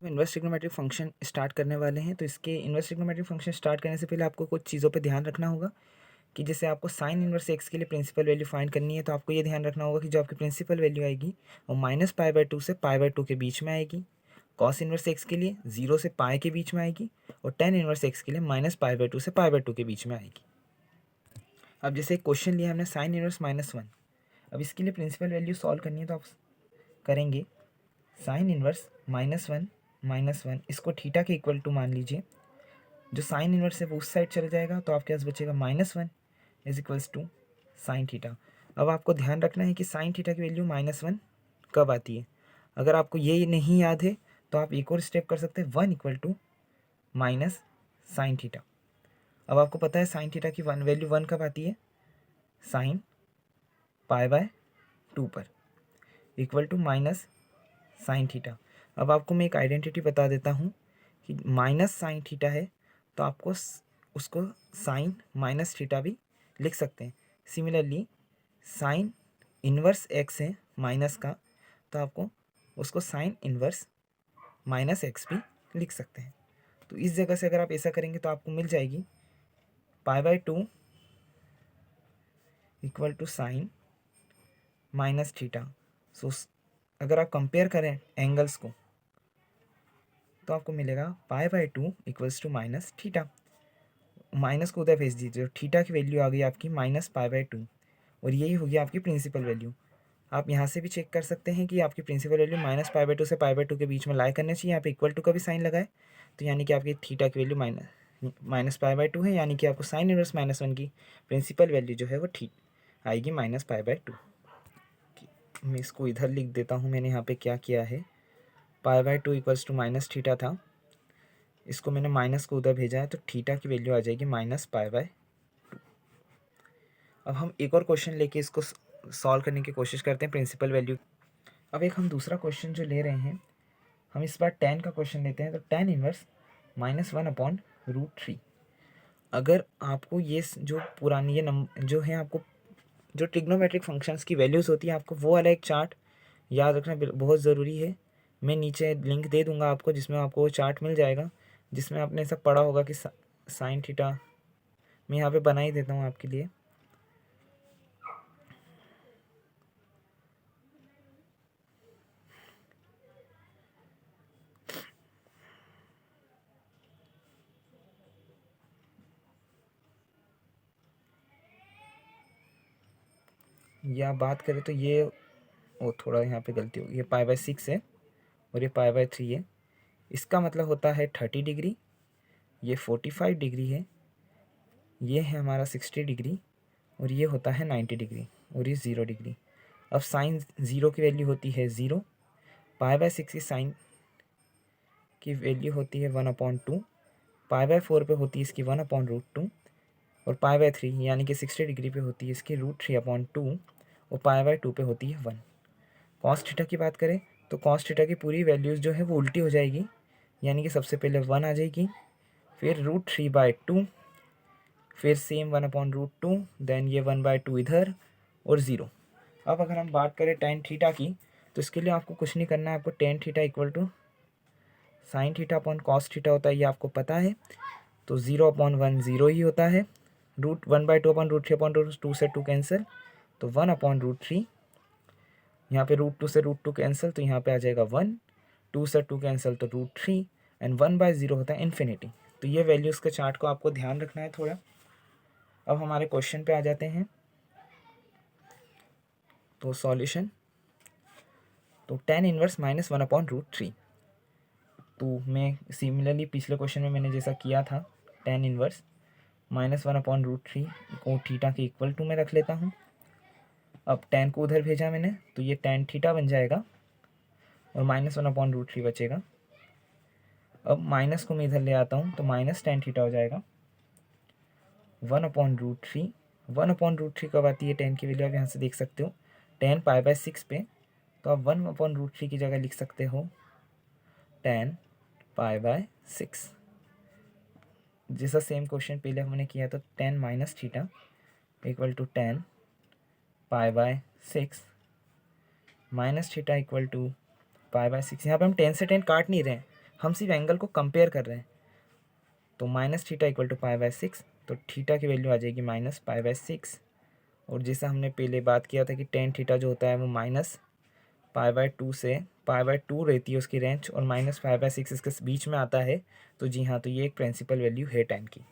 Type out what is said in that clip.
Inverse trigonometric function start करने वाले हैं। तो इसके इन्वर्स ट्रिग्नोमेट्रिक फंक्शन स्टार्ट करने से पहले आपको कुछ चीज़ों पे ध्यान रखना होगा कि जैसे आपको साइन इन्वर्स एक्स के लिए प्रिंसिपल वैल्यू फाइंड करनी है, तो आपको ये ध्यान रखना होगा कि जो आपकी प्रिंसिपल वैल्यू आएगी वो -π/2 से π/2 के बीच में आएगी। कॉस इन्वर्स एक्स के लिए 0 से पाई के बीच में आएगी और टेन इन्वर्स एक्स के लिए -π/2 से π/2 के बीच में आएगी। अब जैसे एक क्वेश्चन लिया हमने साइन इन्वर्स -1, अब इसके लिए प्रिंसिपल वैल्यू सॉल्व करनी है, तो आप करेंगे साइन इन्वर्स -1 इसको थीटा के इक्वल टू मान लीजिए। जो साइन इन्वर्स है वो उस साइड चल जाएगा, तो आपके पास बचेगा -1 is equals to sine theta. अब आपको ध्यान रखना है कि साइन थीटा की वैल्यू -1 कब आती है। अगर आपको ये नहीं याद है तो आप एक और स्टेप कर सकते हैं, 1 equal to minus sine theta. अब आपको पता है साइन थीटा की वैल्यू 1 कब आती है, साइन π/2 पर equal to minus sine theta. अब आपको मैं एक आइडेंटिटी बता देता हूँ कि माइनस साइन थीटा है तो आपको उसको साइन माइनस थीटा भी लिख सकते हैं। सिमिलरली साइन इन्वर्स एक्स है माइनस का, तो आपको उसको साइन इन्वर्स माइनस एक्स भी लिख सकते हैं। तो इस जगह से अगर आप ऐसा करेंगे तो आपको मिल जाएगी π/2 equal to sine minus theta. So अगर आप कंपेयर करें एंगल्स को तो आपको मिलेगा π/2 equals to minus theta. Minus को उधर भेज दीजिए, थीटा की वैल्यू आ गई आपकी -π/2 और यही होगी आपकी प्रिंसिपल वैल्यू। आप यहाँ से भी चेक कर सकते हैं कि आपकी प्रिंसिपल वैल्यू -π/2 से π/2 के बीच में लाई करने चाहिए। यहाँ पे इक्वल टू का भी साइन लगाए, तो यानी कि आपकी थीटा की वैल्यू -π/2 है, यानी कि आपको साइन इनवर्स -1 की प्रिंसिपल वैल्यू जो है वो ठीक आएगी -π/2। मैं इसको इधर लिख देता हूँ, मैंने यहाँ पे क्या किया है, π/2 इक्वल्स टू माइनस थीटा था, इसको मैंने माइनस को उधर भेजा है, तो थीटा की वैल्यू आ जाएगी -π/2। अब हम एक और क्वेश्चन लेके इसको सॉल्व करने की कोशिश करते हैं प्रिंसिपल वैल्यू। अब एक हम दूसरा क्वेश्चन जो ले रहे हैं, हम इस बार टेन का क्वेश्चन लेते हैं। तो टेन इनवर्स -1/√3। अगर आपको ये जो पुरानी ये जो है, आपको जो ट्रिग्नोमेट्रिक फंक्शंस की वैल्यूज़ होती है, आपको वो वाला एक चार्ट याद रखना बहुत ज़रूरी है। मैं नीचे लिंक दे दूंगा आपको, जिसमें आपको वो चार्ट मिल जाएगा, जिसमें आपने सब पढ़ा होगा कि साइन थीटा। मैं यहाँ पे बना ही देता हूँ आपके लिए। या बात करें तो ये वो थोड़ा यहाँ पे गलती होगी, ये π/6 है और ये π/3 है। इसका मतलब होता है 30 डिग्री, ये 45 डिग्री है, ये है हमारा 60 डिग्री और ये होता है 90 डिग्री और ये 0 डिग्री। अब साइन 0 की वैल्यू होती है 0, π/6 की साइन की वैल्यू होती है 1/2, π/4 पे होती है इसकी 1/√2 और π/3 यानी कि 60 डिग्री पे होती है इसकी √3/2 और π/2 पे होती है 1। कॉस थीटा की बात करें तो कॉस थीटा की पूरी वैल्यूज़ जो है वो उल्टी हो जाएगी, यानी कि सबसे पहले 1 आ जाएगी, फिर √3/2, फिर सेम 1/√2, देन ये 1/2 इधर और 0। अब अगर हम बात करें टेन थीटा की, तो इसके लिए आपको कुछ नहीं करना है, आपको tan theta equal to sine theta upon cos theta होता है, ये आपको पता है। तो 0/1 0 ही होता है, 1/2/√3/√2 से 2 कैंसिल, तो 1/√3, यहाँ पे √2 से √2 कैंसिल, तो यहाँ पे आ जाएगा 1, 2 से 2 कैंसिल तो √3 एंड 1/0 होता है इन्फिनिटी। तो ये वैल्यूज़ के चार्ट को आपको ध्यान रखना है थोड़ा। अब हमारे क्वेश्चन पे आ जाते हैं, तो सॉल्यूशन, तो टेन इनवर्स -1/√3। तो मैं सिमिलरली पिछले क्वेश्चन में मैंने जैसा किया था, टेन इनवर्स -1/√3 को थीटा के इक्वल टू में रख लेता हूँ। अब टेन को उधर भेजा मैंने, तो ये टेन थीटा बन जाएगा और -1/√3 बचेगा। अब माइनस को मैं इधर ले आता हूँ, तो -tan थीटा हो जाएगा 1/√3। 1/√3 कब आती है टेन की वैल्यू, आप यहाँ से देख सकते हो, tan π/6 पे, तो आप 1/√3 की जगह लिख सकते हो tan π/6। जैसा सेम क्वेश्चन पहले हमने किया था, tan minus theta equal to tan π/6 minus theta equal to π/6। यहाँ पे हम 10 से 10 काट नहीं रहे हैं, हम सिर्फ एंगल को कंपेयर कर रहे हैं। तो minus theta equal to pi by six, तो थीटा की वैल्यू आ जाएगी माइनस पाई बाय सिक्स। और जैसा हमने पहले बात किया था कि टेन थीटा जो होता है वो माइनस पाई बाय टू से पाई बाय टू रहती है उसकी रेंज, और माइनस पाई बाय सिक्स इसके बीच में आता है। तो जी हाँ, तो ये एक प्रिंसिपल वैल्यू है tan की।